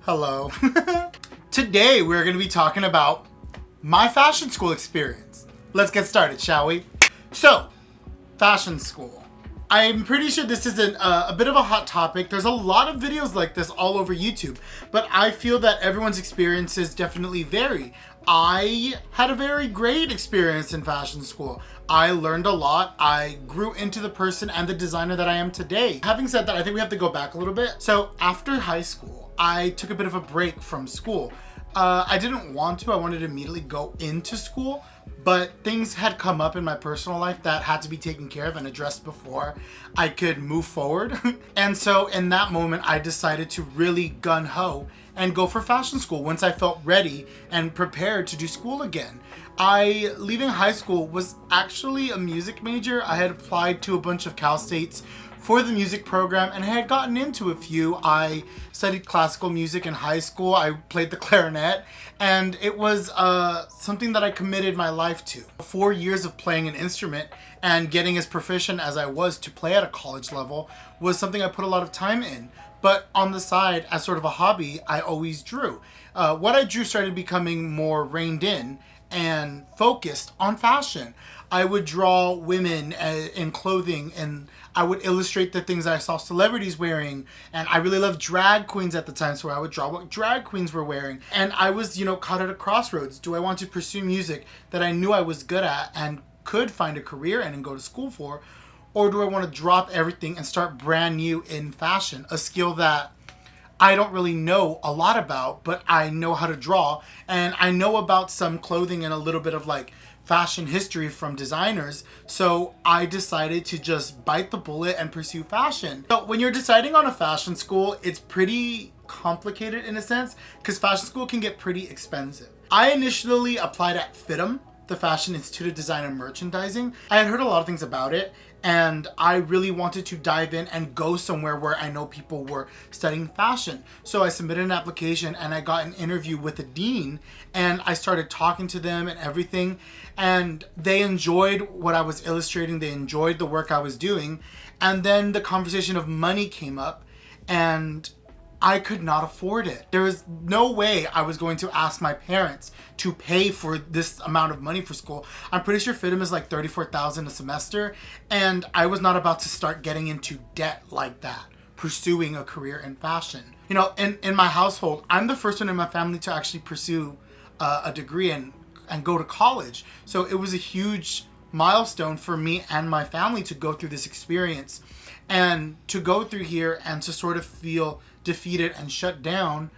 Hello. Today we're going to be talking about my fashion school experience. Let's get started, shall we? So, fashion school. I'm pretty sure this is a bit of a hot topic. There's a lot of videos like this all over YouTube, but I feel that everyone's experiences definitely vary. I had a very great experience in fashion school. I learned a lot. I grew into the person and the designer that I am today. Having said that, I think we have to go back a little bit. So after high school, I took a bit of a break from school. I didn't want to. I wanted to immediately go into school, but things had come up in my personal life that had to be taken care of and addressed before I could move forward. And so in that moment, I decided to really gun-ho and go for fashion school once I felt ready and prepared to do school again. Leaving high school was actually a music major. I had applied to a bunch of Cal States for the music program and I had gotten into a few. I studied classical music in high school. I played the clarinet, and it was something that I committed my life to. 4 years of playing an instrument and getting as proficient as I was to play at a college level was something I put a lot of time in. But on the side, as sort of a hobby, I always drew. What I drew started becoming more reined in and focused on fashion. I would draw women in clothing, and I would illustrate the things I saw celebrities wearing. And I really loved drag queens at the time, so I would draw what drag queens were wearing. And I was, caught at a crossroads. Do I want to pursue music that I knew I was good at and could find a career in and go to school for? Or do I want to drop everything and start brand new in fashion? A skill that I don't really know a lot about, but I know how to draw. And I know about some clothing and a little bit of fashion history from designers. So I decided to just bite the bullet and pursue fashion. So when you're deciding on a fashion school, it's pretty complicated in a sense because fashion school can get pretty expensive. I initially applied at FIDM, the Fashion Institute of Design and Merchandising. I had heard a lot of things about it, and I really wanted to dive in and go somewhere where I know people were studying fashion. So I submitted an application and I got an interview with the dean, and I started talking to them and everything, and they enjoyed what I was illustrating. They enjoyed the work I was doing. And then the conversation of money came up, and I could not afford it. There was no way I was going to ask my parents to pay for this amount of money for school. I'm pretty sure FIDM is like $34,000 a semester, and I was not about to start getting into debt like that, pursuing a career in fashion. In my household, I'm the first one in my family to actually pursue a degree and go to college. So it was a huge milestone for me and my family to go through this experience, and to go through here and to sort of feel defeated and shut down.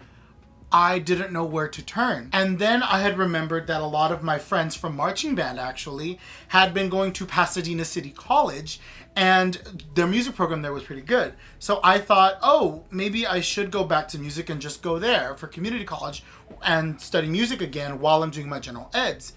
I didn't know where to turn. And then I had remembered that a lot of my friends from marching band actually had been going to Pasadena City College, and their music program there was pretty good. So I thought, maybe I should go back to music and just go there for community college and study music again while I'm doing my general eds.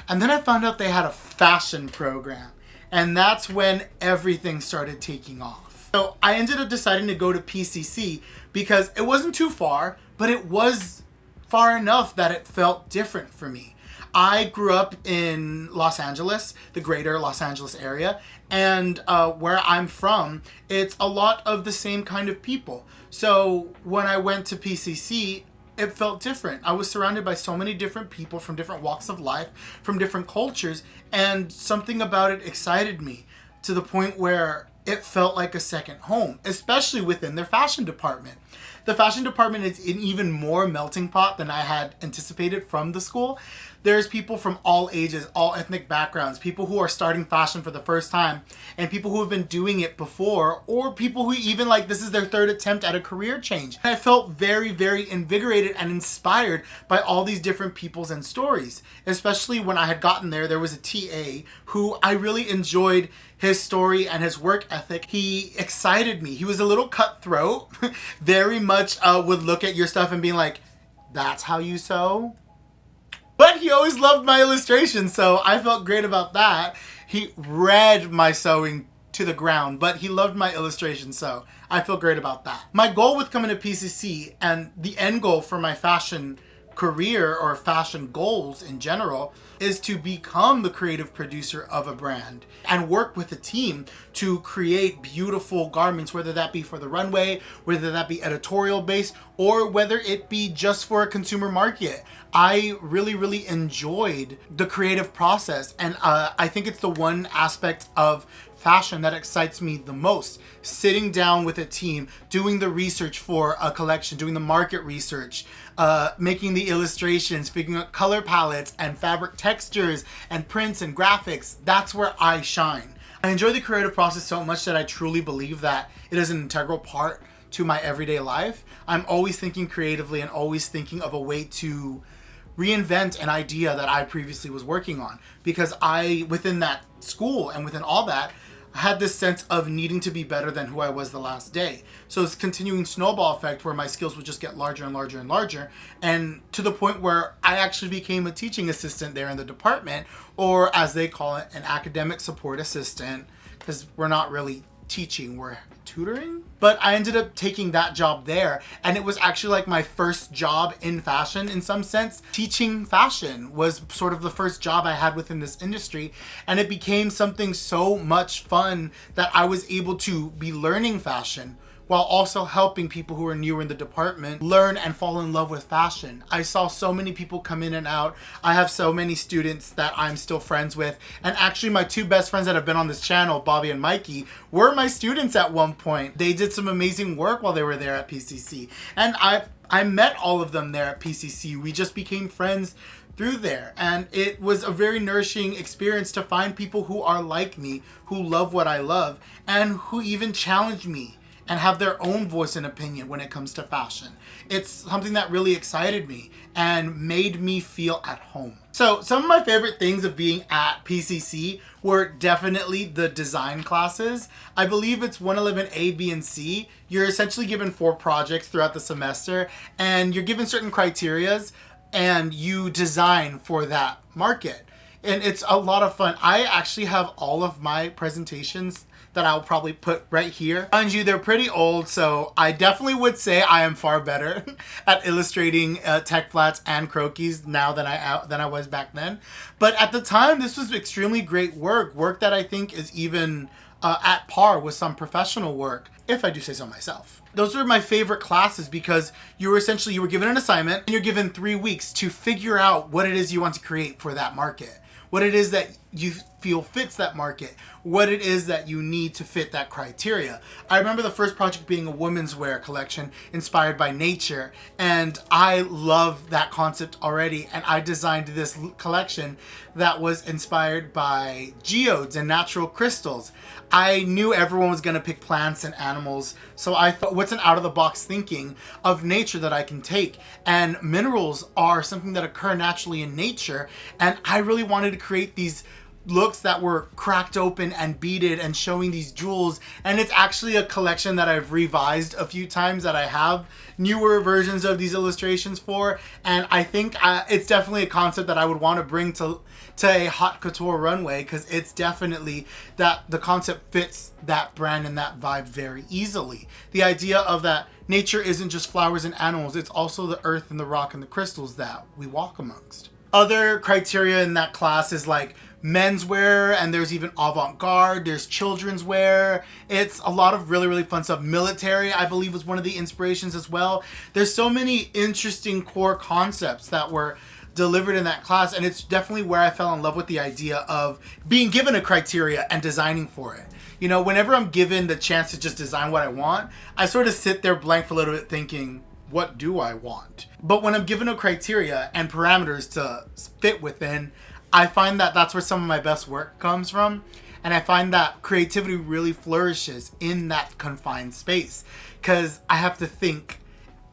And then I found out they had a fashion program, and that's when everything started taking off. So I ended up deciding to go to PCC because it wasn't too far, but it was far enough that it felt different for me. I grew up in Los Angeles, the greater Los Angeles area, and where I'm from, it's a lot of the same kind of people. So when I went to PCC, it felt different. I was surrounded by so many different people from different walks of life, from different cultures, and something about it excited me to the point where it felt like a second home, especially within their fashion department. The fashion department is an even more melting pot than I had anticipated from the school. There's people from all ages, all ethnic backgrounds, people who are starting fashion for the first time, and people who have been doing it before, or people who even this is their third attempt at a career change. I felt very, very invigorated and inspired by all these different peoples and stories. Especially when I had gotten there, there was a TA who I really enjoyed his story and his work ethic. He excited me. He was a little cutthroat, very much would look at your stuff and be like, that's how you sew? But he always loved my illustrations, so I felt great about that. He read my sewing to the ground, but he loved my illustrations, so I feel great about that. My goal with coming to PCC and the end goal for my fashion career or fashion goals in general is to become the creative producer of a brand and work with a team to create beautiful garments, whether that be for the runway, whether that be editorial based, or whether it be just for a consumer market. I really enjoyed the creative process, and I think it's the one aspect of fashion that excites me the most. Sitting down with a team, doing the research for a collection, doing the market research, making the illustrations, figuring out color palettes and fabric textures and prints and graphics. That's where I shine. I enjoy the creative process so much that I truly believe that it is an integral part to my everyday life. I'm always thinking creatively and always thinking of a way to reinvent an idea that I previously was working on, because within that school and within all that, I had this sense of needing to be better than who I was the last day. So it's continuing snowball effect where my skills would just get larger and larger and larger, and to the point where I actually became a teaching assistant there in the department, or as they call it, an academic support assistant, because we're not really teaching, we're tutoring. But I ended up taking that job there, and it was actually like my first job in fashion in some sense. Teaching fashion was sort of the first job I had within this industry, and it became something so much fun that I was able to be learning fashion while also helping people who are newer in the department learn and fall in love with fashion. I saw so many people come in and out. I have so many students that I'm still friends with. And actually my two best friends that have been on this channel, Bobby and Mikey, were my students at one point. They did some amazing work while they were there at PCC. And I met all of them there at PCC. We just became friends through there, and it was a very nourishing experience to find people who are like me, who love what I love, and who even challenge me and have their own voice and opinion when it comes to fashion. It's something that really excited me and made me feel at home. So some of my favorite things of being at PCC were definitely the design classes. I believe it's 111 A, B, and C. You're essentially given 4 projects throughout the semester, and you're given certain criterias, and you design for that market. And it's a lot of fun. I actually have all of my presentations that I'll probably put right here. Mind you, they're pretty old, so I definitely would say I am far better at illustrating tech flats and croquis now than I was back then. But at the time, this was extremely great work that I think is even at par with some professional work, if I do say so myself. Those were my favorite classes because you were given an assignment and you're given 3 weeks to figure out what it is you want to create for that market, what it is that you feel fits that market, what it is that you need to fit that criteria. I remember the first project being a women's wear collection inspired by nature, and I love that concept already, and I designed this collection that was inspired by geodes and natural crystals. I knew everyone was going to pick plants and animals, so I thought, what's an out-of-the-box thinking of nature that I can take? And minerals are something that occur naturally in nature, and I really wanted to create these looks that were cracked open and beaded and showing these jewels. And it's actually a collection that I've revised a few times, that I have newer versions of these illustrations for, and I think it's definitely a concept that I would want to bring to a haute couture runway, because it's definitely that the concept fits that brand and that vibe very easily. The idea of that nature isn't just flowers and animals, it's also the earth and the rock and the crystals that we walk amongst. Other criteria in that class is like menswear, and there's even avant-garde, there's children's wear. It's a lot of really fun stuff. Military, I believe, was one of the inspirations as well. There's so many interesting core concepts that were delivered in that class, and it's definitely where I fell in love with the idea of being given a criteria and designing for it. You know, whenever I'm given the chance to just design what I want, I sort of sit there blank for a little bit thinking, what do I want? But when I'm given a criteria and parameters to fit within, I find that that's where some of my best work comes from. And I find that creativity really flourishes in that confined space, because I have to think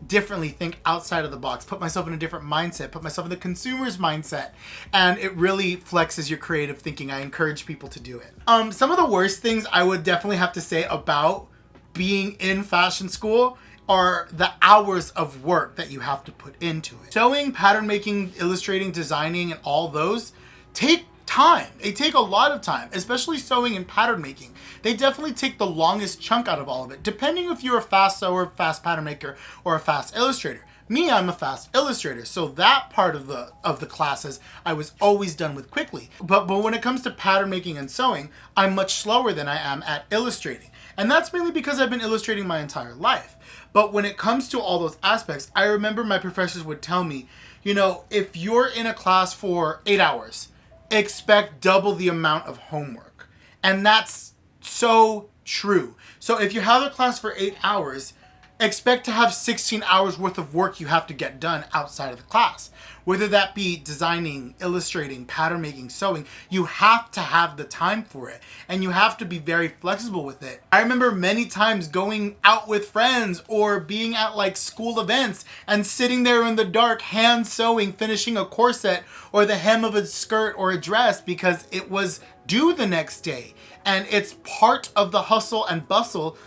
differently, think outside of the box, put myself in a different mindset, put myself in the consumer's mindset, and it really flexes your creative thinking. I encourage people to do it. Some of the worst things I would definitely have to say about being in fashion school are the hours of work that you have to put into it. Sewing, pattern making, illustrating, designing, and all those take time. They take a lot of time, especially sewing and pattern making. They definitely take the longest chunk out of all of it, depending if you're a fast sewer, fast pattern maker, or a fast illustrator. Me, I'm a fast illustrator, so that part of the classes I was always done with quickly. But when it comes to pattern making and sewing, I'm much slower than I am at illustrating. And that's mainly because I've been illustrating my entire life. But when it comes to all those aspects, I remember my professors would tell me, you know, if you're in a class for 8 hours, expect double the amount of homework. And that's so true. So if you have a class for 8 hours, expect to have 16 hours worth of work you have to get done outside of the class. Whether that be designing, illustrating, pattern making, sewing, you have to have the time for it. And you have to be very flexible with it. I remember many times going out with friends or being at like school events and sitting there in the dark, hand sewing, finishing a corset or the hem of a skirt or a dress because it was due the next day. And it's part of the hustle and bustle,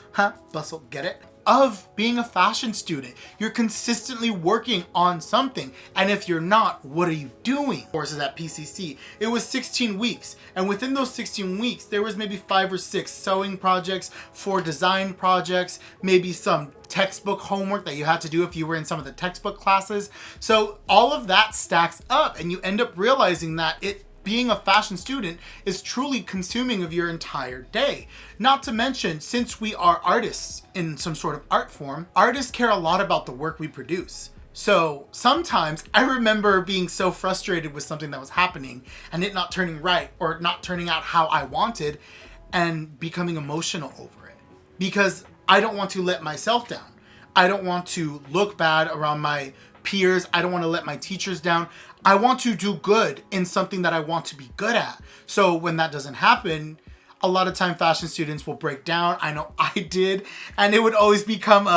bustle, get it? Of being a fashion student. You're consistently working on something. And if you're not, what are you doing? Courses at PCC, it was 16 weeks. And within those 16 weeks, there was maybe 5 or 6 sewing projects, 4 design projects, maybe some textbook homework that you had to do if you were in some of the textbook classes. So all of that stacks up and you end up realizing that being a fashion student is truly consuming of your entire day. Not to mention, since we are artists in some sort of art form, artists care a lot about the work we produce. So sometimes I remember being so frustrated with something that was happening and it not turning right or not turning out how I wanted and becoming emotional over it. Because I don't want to let myself down. I don't want to look bad around my peers. I don't want to let my teachers down. I want to do good in something that I want to be good at. So when that doesn't happen, a lot of time fashion students will break down. I know I did. And it would always become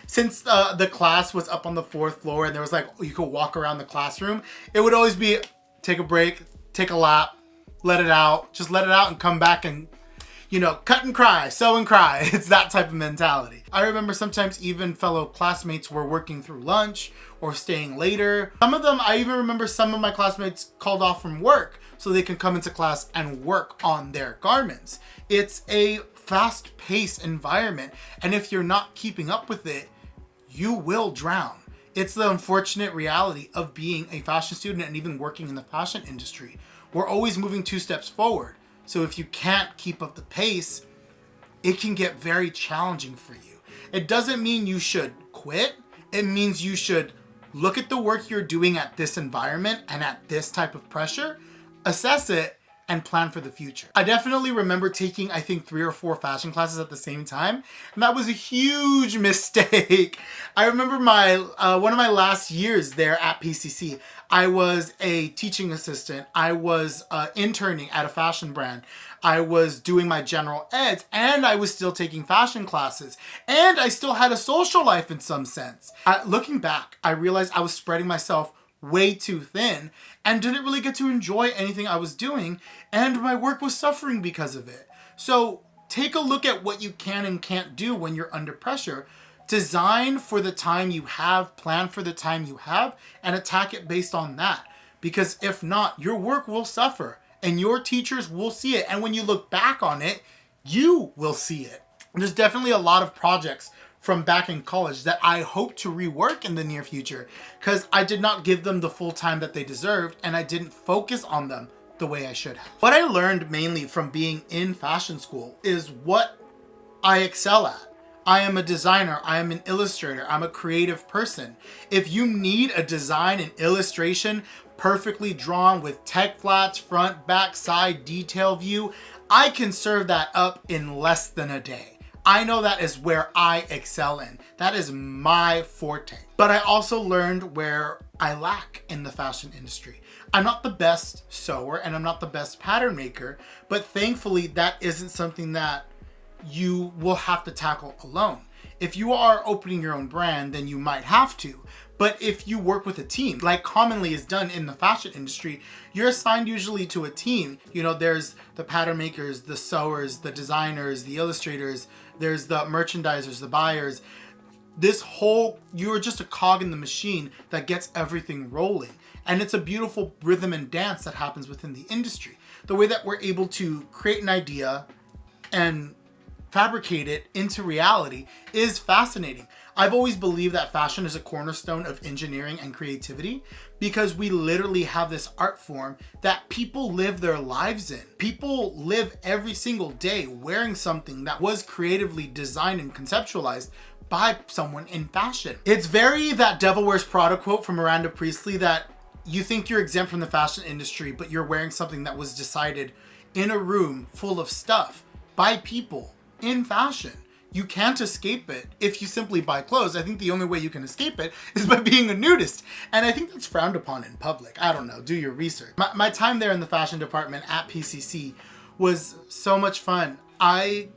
since the class was up on the 4th floor and there was like, you could walk around the classroom. It would always be take a break, take a lap, let it out, just let it out and come back and, you know, cut and cry, sew and cry. It's that type of mentality. I remember sometimes even fellow classmates were working through lunch or staying later. Some of them, I even remember some of my classmates called off from work so they can come into class and work on their garments. It's a fast-paced environment, and if you're not keeping up with it, you will drown. It's the unfortunate reality of being a fashion student and even working in the fashion industry. We're always moving 2 steps forward. So if you can't keep up the pace, it can get very challenging for you. It doesn't mean you should quit. It means you should look at the work you're doing at this environment and at this type of pressure, assess it, and plan for the future. I definitely remember taking, I think, 3 or 4 fashion classes at the same time, and that was a huge mistake. I remember one of my last years there at PCC, I was a teaching assistant. I was interning at a fashion brand. I was doing my general eds, and I was still taking fashion classes, and I still had a social life in some sense. Looking back, I realized I was spreading myself way too thin and didn't really get to enjoy anything I was doing, and my work was suffering because of it. So take a look at what you can and can't do when you're under pressure. Design for the time you have, plan for the time you have, and attack it based on that. Because if not, your work will suffer and your teachers will see it. And when you look back on it, you will see it. There's definitely a lot of projects from back in college that I hope to rework in the near future because I did not give them the full time that they deserved and I didn't focus on them the way I should have. What I learned mainly from being in fashion school is what I excel at. I am a designer, I am an illustrator, I'm a creative person. If you need a design and illustration perfectly drawn with tech flats, front, back, side, detail view, I can serve that up in less than a day. I know that is where I excel in. That is my forte. But I also learned where I lack in the fashion industry. I'm not the best sewer and I'm not the best pattern maker, but thankfully that isn't something that you will have to tackle alone. If you are opening your own brand, then you might have to. But if you work with a team, like commonly is done in the fashion industry, you're assigned usually to a team. You know, there's the pattern makers, the sewers, the designers, the illustrators, there's the merchandisers, the buyers. You're just a cog in the machine that gets everything rolling. And it's a beautiful rhythm and dance that happens within the industry. The way that we're able to create an idea and fabricate it into reality is fascinating. I've always believed that fashion is a cornerstone of engineering and creativity because we literally have this art form that people live their lives in. People live every single day wearing something that was creatively designed and conceptualized by someone in fashion. It's very that Devil Wears Prada quote from Miranda Priestly that you think you're exempt from the fashion industry, but you're wearing something that was decided in a room full of stuff by people in fashion. You can't escape it if you simply buy clothes. I think the only way you can escape it is by being a nudist. And I think that's frowned upon in public. I don't know, do your research. My time there in the fashion department at PCC was so much fun. I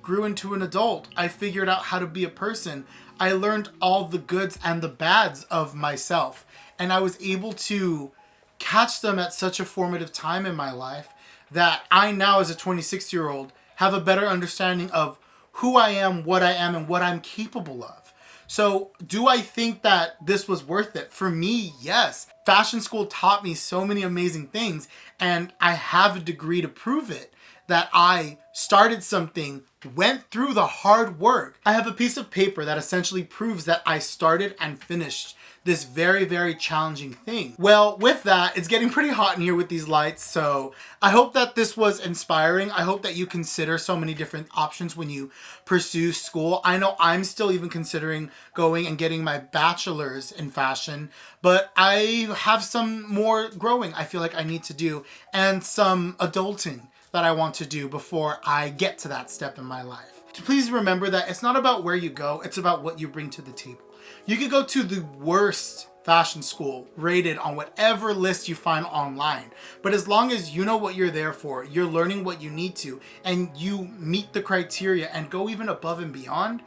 grew into an adult. I figured out how to be a person. I learned all the goods and the bads of myself. And I was able to catch them at such a formative time in my life that I now, as a 26-year-old, have a better understanding of who I am, and what I'm capable of. So do I think that this was worth it? For me, yes. Fashion school taught me so many amazing things, and I have a degree to prove it, that I started something, went through the hard work. I have a piece of paper that essentially proves that I started and finished this very, very challenging thing. Well, with that, it's getting pretty hot in here with these lights, so I hope that this was inspiring. I hope that you consider so many different options when you pursue school. I know I'm still even considering going and getting my bachelor's in fashion, but I have some more growing I feel like I need to do and some adulting that I want to do before I get to that step in my life. Please remember that it's not about where you go, it's about what you bring to the table. You could go to the worst fashion school rated on whatever list you find online, but as long as you know what you're there for, you're learning what you need to, and you meet the criteria and go even above and beyond,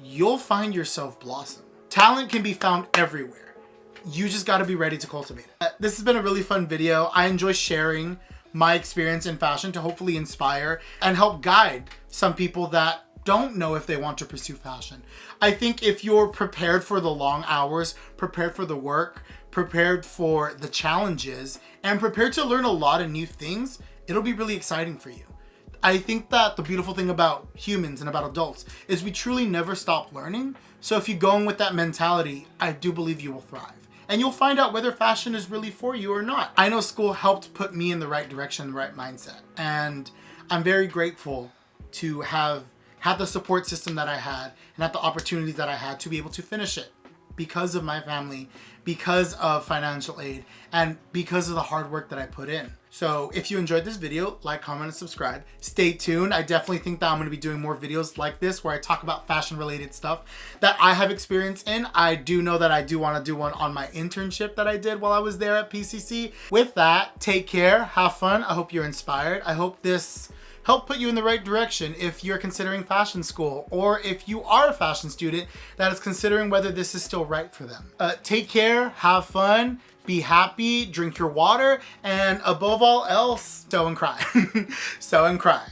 you'll find yourself blossom. Talent can be found everywhere. You just got to be ready to cultivate it. This has been a really fun video. I enjoy sharing my experience in fashion to hopefully inspire and help guide some people that don't know if they want to pursue fashion. I think if you're prepared for the long hours, prepared for the work, prepared for the challenges, and prepared to learn a lot of new things, it'll be really exciting for you. I think that the beautiful thing about humans and about adults is we truly never stop learning. So if you go in with that mentality, I do believe you will thrive. And you'll find out whether fashion is really for you or not. I know school helped put me in the right direction, the right mindset. And I'm very grateful to have had the support system that I had and had the opportunities that I had to be able to finish it because of my family, because of financial aid, and because of the hard work that I put in. So if you enjoyed this video, like, comment, and subscribe. Stay tuned. I definitely think that I'm going to be doing more videos like this where I talk about fashion related stuff that I have experience in. I do know that I do want to do one on my internship that I did while I was there at PCC. With that, take care, have fun. I hope you're inspired. I hope this help put you in the right direction if you're considering fashion school, or if you are a fashion student that is considering whether this is still right for them. Take care, have fun, be happy, drink your water, and above all else, sew and cry. Sew and cry.